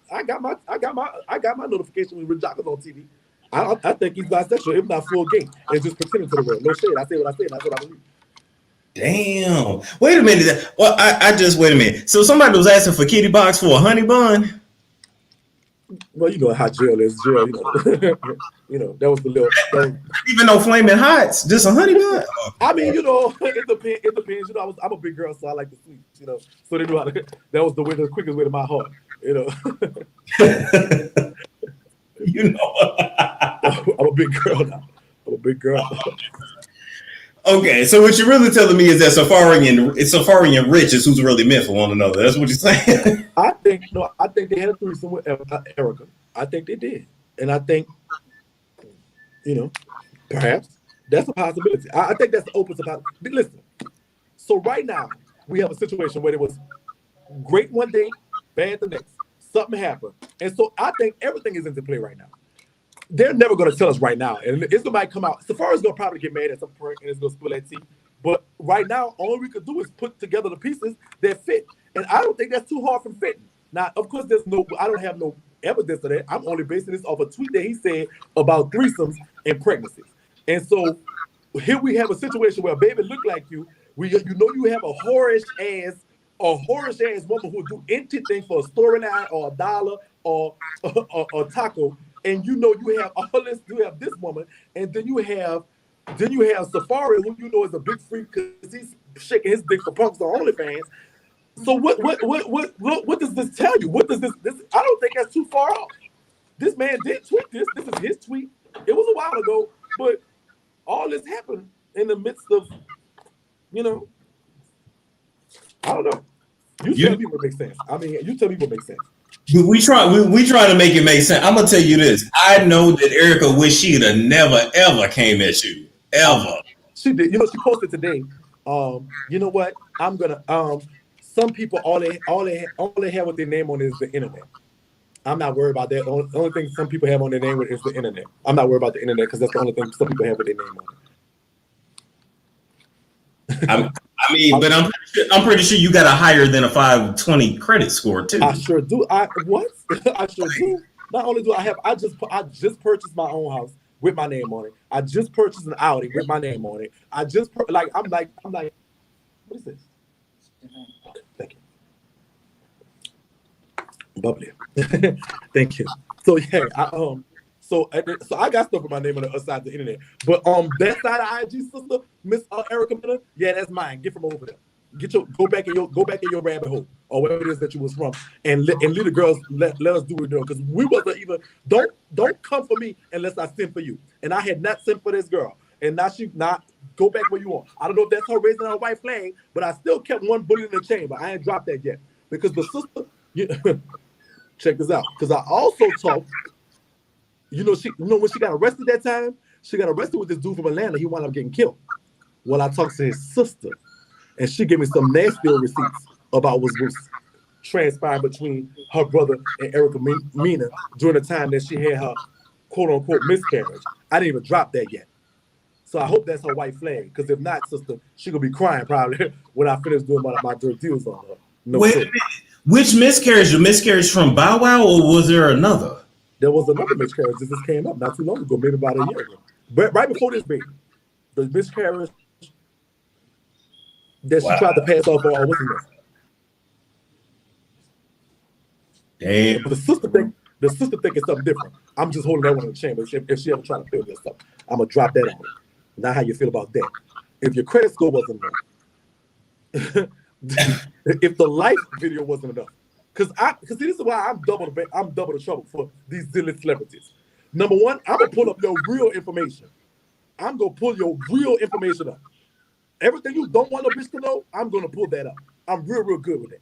notification when Rich Jock was on TV. I think he's bisexual, if not full gay, and just pretending to the world. No shade. I say what I say, and that's what I believe. Damn. Wait a minute. Well, I just wait a minute. So somebody was asking for Kitty Box for a honey bun. Well, you know how jail is. Jail, that was the little. Even though flaming hots, just a honey bun. I mean, it depends. I'm a big girl, so I like the sweets. So they knew how to. That was the quickest way to my heart. I'm a big girl now. I'm a big girl. Okay, so what you're really telling me is that Safari and Rich is who's really meant for one another. That's what you're saying. I think they had a threesome with Erica. I think they did, and I think, perhaps that's a possibility. I think that's the open possibility. Listen, so right now we have a situation where it was great one day, bad the next. Something happened, and so I think everything is into play right now. They're never going to tell us right now, and it's going to come out. Safari's going to probably get mad at some point, and it's going to spill that tea. But right now, all we could do is put together the pieces that fit, and I don't think that's too hard from fitting. Now, of course, I don't have no evidence of that. I'm only basing this off a tweet that he said about threesomes and pregnancies. And so here we have a situation where a baby look like you. You have a whorish ass woman who do anything for a storyline or a dollar or a taco. And you have all this. You have this woman, and then you have Safari, who is a big freak because he's shaking his dick for punks on OnlyFans. So what does this tell you? What does this? I don't think that's too far off. This man did tweet this. This is his tweet. It was a while ago, but all this happened in the midst of, I don't know. You tell me what makes sense. I mean, you tell me what makes sense. We try to make it make sense. I'm gonna tell you this. I know that Erica wish she'd have never ever came at you. Ever. She did. She posted today. You know what? I'm gonna some people all they have with their name on is the internet. I'm not worried about that. The only thing some people have on their name is the internet. I'm not worried about the internet because that's the only thing some people have with their name on it. But I'm pretty sure you got a higher than a 520 credit score too. I sure do. I sure do. Not only do I just purchased my own house with my name on it. I just purchased an Audi with my name on it. I'm like, what is this? Thank you. Bubbly. Thank you. So yeah, So I got stuff with my name on the other side of the internet. But that side of IG, sister, Miss Erica Mena, yeah, that's mine. Get from over there. Go back in your rabbit hole or wherever it is that you was from, and let the girls let us do it, because we wasn't even. Don't come for me unless I send for you. And I had not sent for this girl, and now she not go back where you want. I don't know if that's her raising her white flag, but I still kept one bullet in the chamber. I ain't dropped that yet because the sister. Check this out, because I also talked. When she got arrested that time, she got arrested with this dude from Atlanta. He wound up getting killed. Well, I talked to his sister, and she gave me some nasty receipts about what was transpired between her brother and Mena during the time that she had her quote unquote miscarriage. I didn't even drop that yet. So I hope that's her white flag, because if not, sister, she gonna be crying probably when I finish doing my dirty deals on her. No Wait a shit. minute. Which miscarriage? The miscarriage from Bow Wow, or was there another? There was another miscarriage that just came up not too long ago, maybe about a year ago. But right before this baby, the miscarriage that she tried to pass off on what's his name? Damn. But the sister think it's something different. I'm just holding that one in the chamber. If she ever try to feel this stuff, I'm gonna drop that on her. Now, how you feel about that? If your credit score wasn't enough, if the life video wasn't enough, because this is why I'm double the trouble for these Z-list celebrities. Number one, I'm gonna pull up your real information. I'm gonna pull your real information up. Everything you don't want a bitch to know, I'm gonna pull that up. I'm real good with it.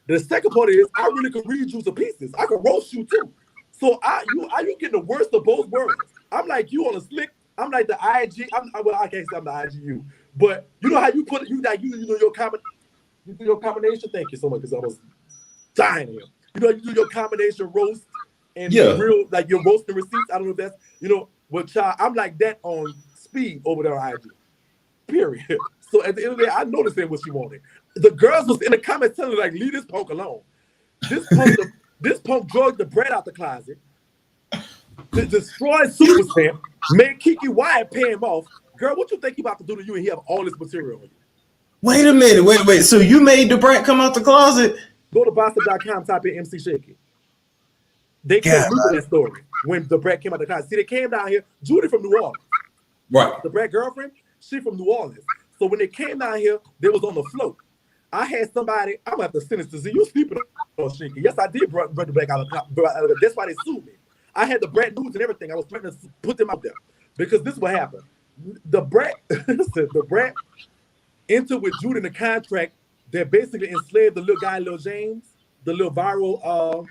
The second part is I really can read you to pieces. I can roast you too. So you getting the worst of both worlds. I'm like you on a slick. I'm like the IG. I can't say I'm the IGU, but you know how you put it. You know your combination. Thank you so much, because I was dying here. You know, you do your combination roast and real, like your roasting receipts. I don't know if that's what child. I'm like that on speed over there on IG. Period. So at the end of the day, I noticed that what she wanted. The girls was in the comments telling her, like, leave this punk alone. This punk drugged the bread out the closet, destroyed Super Stamp, made Kiki Wyatt pay him off. Girl, what you think he about to do to you and he have all this material on you? Wait a minute. Wait. So you made the brat come out the closet? Go to Boston.com, type in M.C. Shakie. They told me that story when the brat came out the closet. See, they came down here. Judy from New Orleans. Right. The brat girlfriend, she from New Orleans. So when they came down here, they was on the float. I had somebody, I'm gonna have to send this to see you sleeping on Shakie. Yes, I did bring the brat out of the closet. That's why they sued me. I had the brat nudes and everything. I was trying to put them out there because this is what happened. The brat entered with Judy in the contract that basically enslaved the little guy, Lil James, the little viral.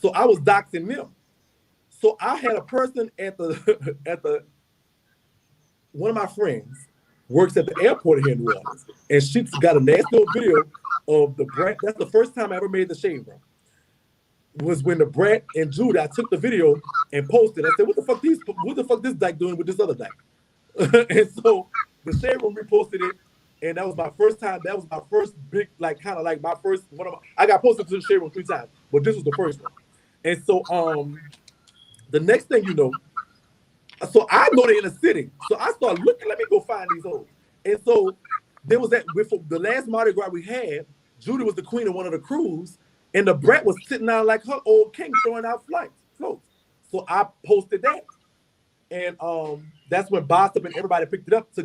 So I was doxing them. So I had a person at the one of my friends works at the airport here in New Orleans, and she got a nasty old video of the brat. That's the first time I ever made the shade room. Was when the brat and Judy, I took the video and posted. I said, what the fuck this dyke doing with this other dyke? And so the shade room reposted it, and that was my first time. That was my first big, like, kind of like my first one of my, I got posted to the shade room 3 times, but this was the first one. And so the next thing you know, so I know they're in the city. So I started looking, let me go find these hoes. And so there was that, with the last Mardi Gras we had, Judy was the queen of one of the crews, and the brat was sitting down like her old king throwing out floats. So I posted that. And that's when Bossip and everybody picked it up to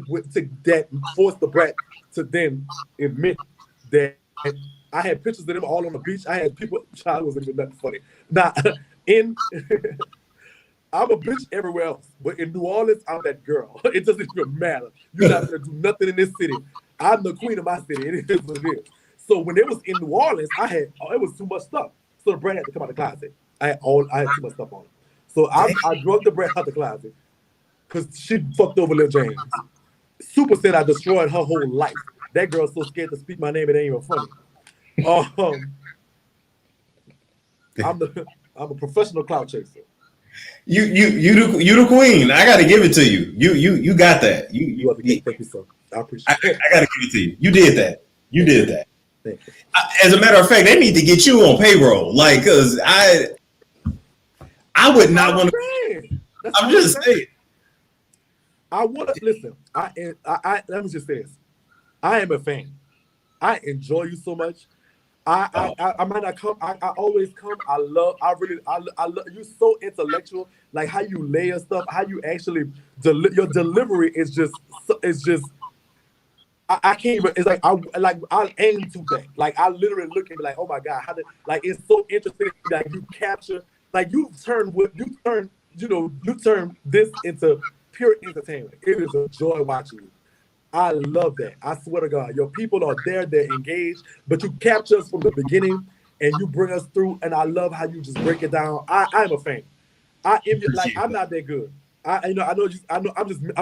that force the brat to then admit that I had pictures of them all on the beach. I had people, child wasn't even nothing funny. Now, I'm a bitch everywhere else, but in New Orleans, I'm that girl. It doesn't even matter. You're not gonna do nothing in this city. I'm the queen of my city. It is what it is. So when it was in New Orleans, it was too much stuff. So the brat had to come out of the closet. I had too much stuff on it. So I drugged the brat out the closet because she fucked over Lil James. Super said I destroyed her whole life. That girl's so scared to speak my name, it ain't even funny. I'm a professional clout chaser. You the queen. I gotta give it to you. You got that. Thank you, sir. I appreciate it. I gotta give it to you. You did that. Thank you. As a matter of fact, they need to get you on payroll. Like, cause I would not want to. I'm just saying. I want to listen. I let me just say this. I am a fan. I enjoy you so much. I might not come. I always come. I love you. So intellectual, like how you layer stuff, how you actually your delivery is just. I can't even. It's like I'll aim to that. Like I literally look and be like, oh my god, how did, like it's so interesting that you capture, like you turn this into pure entertainment. It is a joy watching you. I love that. I swear to God, your people are there, they're engaged, but you capture us from the beginning and you bring us through. And I love how you just break it down. I'm a fan. I'm not that good. I'm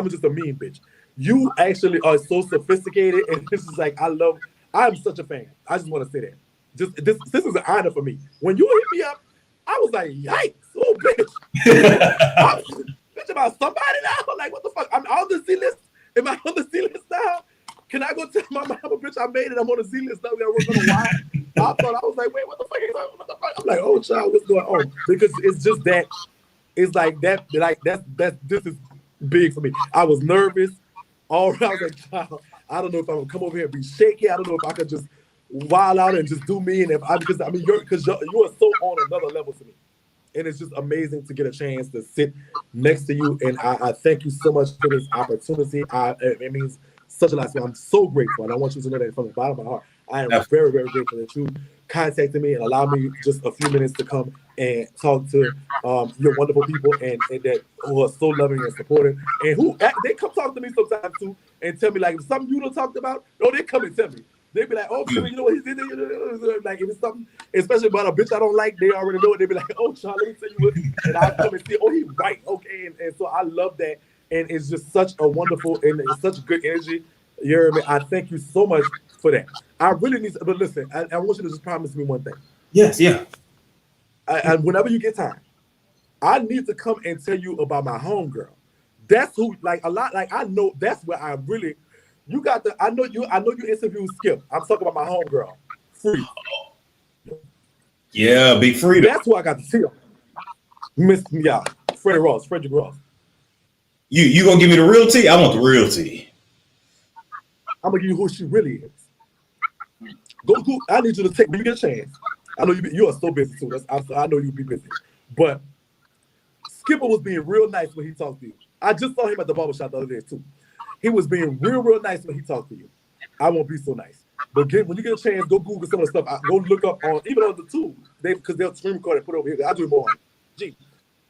just a mean bitch. you actually are so sophisticated, and this is like I'm such a fan. I just want to say that. Just this is an honor for me. When you hit me up, I was like, yikes, oh bitch. Bitch about somebody now? Like, what the fuck? I'm on the Z list. Am I on the Z list now? Can I go tell my mama, bitch, I made it. I'm on the Z list now. We gotta work on a while. I thought, I was like, wait, what the fuck? What the fuck? I'm like, oh, child, what's going on? Because it's just that, it's like that, this is big for me. I was nervous. All right, I was like, child, I don't know if I'm gonna come over here and be shaky. I don't know if I could just wild out and just do me. And if I, because I mean, you are so on another level to me. And it's just amazing to get a chance to sit next to you. And I thank you so much for this opportunity. It means such a lot to me. I'm so grateful. And I want you to know that from the bottom of my heart. I am very, very grateful that you contacted me and allowed me just a few minutes to come and talk to your wonderful people and that who are so loving and supportive. And who they come talk to me sometimes too and tell me like if something you don't talked about, no, they come and tell me. They be like, oh, you know what he did? Like if it's something, especially about a bitch I don't like, they already know it. They be like, oh, Charlie, let me tell you what. And I come and see, oh, he right, okay. And so I love that. And it's just such a wonderful and it's such good energy. You hear me? I thank you so much for that. I really need to, but listen, I want you to just promise me one thing. Yes, yeah. And whenever you get time, I need to come and tell you about my homegirl. That's who, like a lot, like I know that's where I really. You got the. I know you interviewed Skip. I'm talking about my homegirl, Free. Yeah, Big Freedom. That's who I got to see him. Frederick Ross. You gonna give me the real tea? I want the real tea. I'm gonna give you who she really is. Go. I need you to take. When you get a chance. I know you are so busy too. I know you'll be busy, but Skipper was being real nice when he talked to you. I just saw him at the barbershop the other day too. He was being real nice when he talked to you. I won't be so nice. But when you get a chance, go Google some of the stuff. Go look up on, even on the tube, because they'll screen record and put it over here. I do it more on G.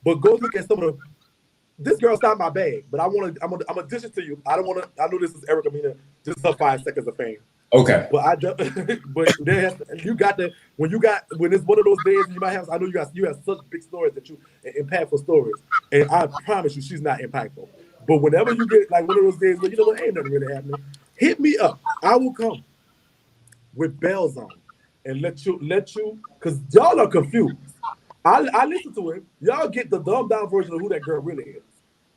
But go look at some of the, this girl's not my bag, but I'm gonna dish it to you. I know this is Erica Mena, just her 5 seconds of fame. Okay. But when it's one of those days you might have, I know you have such big stories that impactful stories. And I promise you she's not impactful. But whenever you get like one of those days where you know what, ain't nothing really happening, hit me up. I will come with bells on and let you, because y'all are confused. I listen to it. Y'all get the dumbed down version of who that girl really is.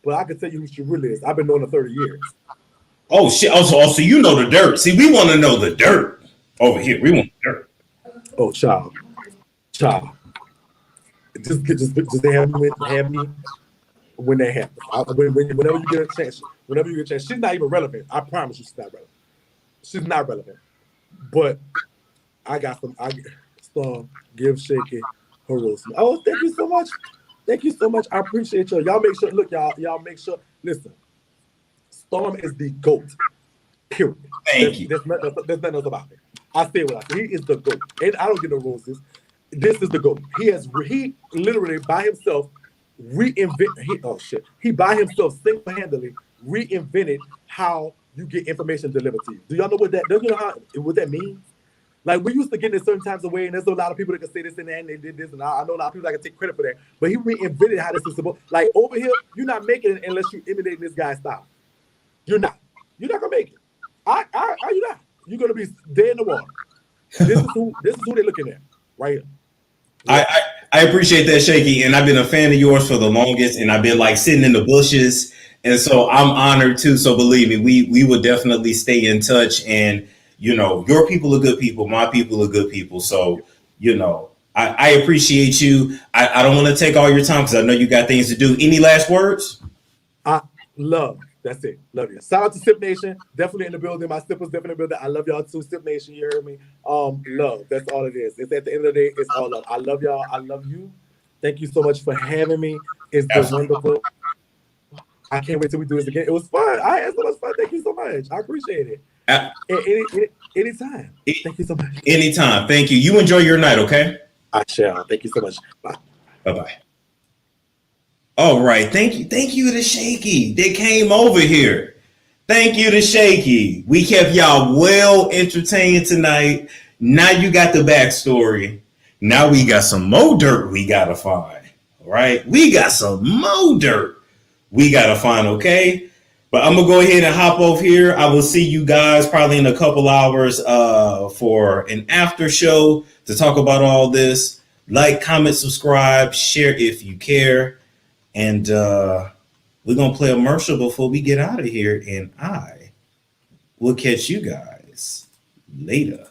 But I can tell you who she really is. I've been knowing her 30 years. Oh shit! Also, you know the dirt. See, we want to know the dirt over here. We want the dirt. Oh, child. Just have me. When they happen, whenever you get a chance, she's not even relevant. I promise you, she's not relevant. She's not relevant. But I got some. Storm, give Shakie her rose. Oh, thank you so much. Thank you so much. I appreciate y'all. Y'all make sure. Look, y'all make sure. Listen, Storm is the GOAT. Period. Thank you. There's nothing else about it. I say what I say. He is the GOAT, and I don't get no roses. This is the GOAT. He literally by himself. He by himself single-handedly reinvented how you get information delivered to you. Do y'all know what that means? Like we used to get in certain types of way, and there's a lot of people that can say this and that, and they did this, and I know a lot of people that can take credit for that. But he reinvented how this is supposed. Like over here, you're not making it unless you imitate this guy's style. You're not gonna make it. Are you not? You're gonna be dead in the water. This is who they're looking at right here. I appreciate that, Shakie, and I've been a fan of yours for the longest, and I've been like sitting in the bushes, and so I'm honored too. So believe me, we will definitely stay in touch, and you know, your people are good people, my people are good people. So you know, I appreciate you. I don't want to take all your time because I know you got things to do. Any last words? Love. That's it. Love you. Shout out to Sip Nation. Definitely in the building. My Sippers definitely in the building. I love y'all too. Sip Nation, you heard me. Love. That's all it is. It's at the end of the day, it's all love. I love y'all. I love you. Thank you so much for having me. It's been wonderful. I can't wait till we do this again. It was fun. I had so much fun. Thank you so much. I appreciate it. Anytime. Thank you so much. Anytime. Thank you. You enjoy your night, okay? I shall. Thank you so much. Bye. Bye-bye. All right. Thank you to Shakie. They came over here. Thank you to Shakie. We kept y'all well entertained tonight. Now you got the backstory. Now we got some more dirt we gotta find. All right. We got some more dirt we gotta find, okay? But I'm gonna go ahead and hop off here. I will see you guys probably in a couple hours for an after show to talk about all this. Like, comment, subscribe, share if you care. And we're gonna play a commercial before we get out of here. And I will catch you guys later.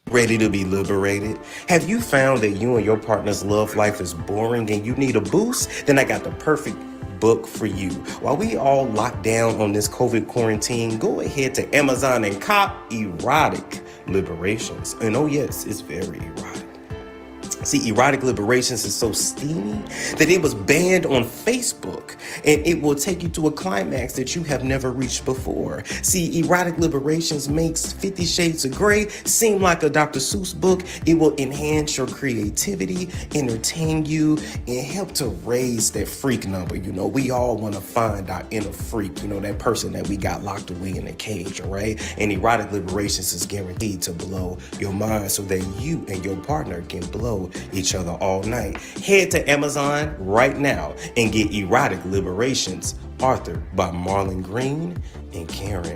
Ready to be liberated? Have you found that you and your partner's love life is boring and you need a boost? Then I got the perfect book for you. While we all locked down on this COVID quarantine, go ahead to Amazon and cop Erotic Liberations. And oh yes, it's very erotic. See, Erotic Liberations is so steamy that it was banned on Facebook, and it will take you to a climax that you have never reached before. See, Erotic Liberations makes 50 Shades of Grey seem like a Dr. Seuss book. It will enhance your creativity, entertain you, and help to raise that freak number. You know, we all want to find our inner freak, you know, that person that we got locked away in a cage, all right? And Erotic Liberations is guaranteed to blow your mind so that you and your partner can blow each other all night. Head to Amazon right now and get Erotic Liberations, authored by Marlon Green and Karen.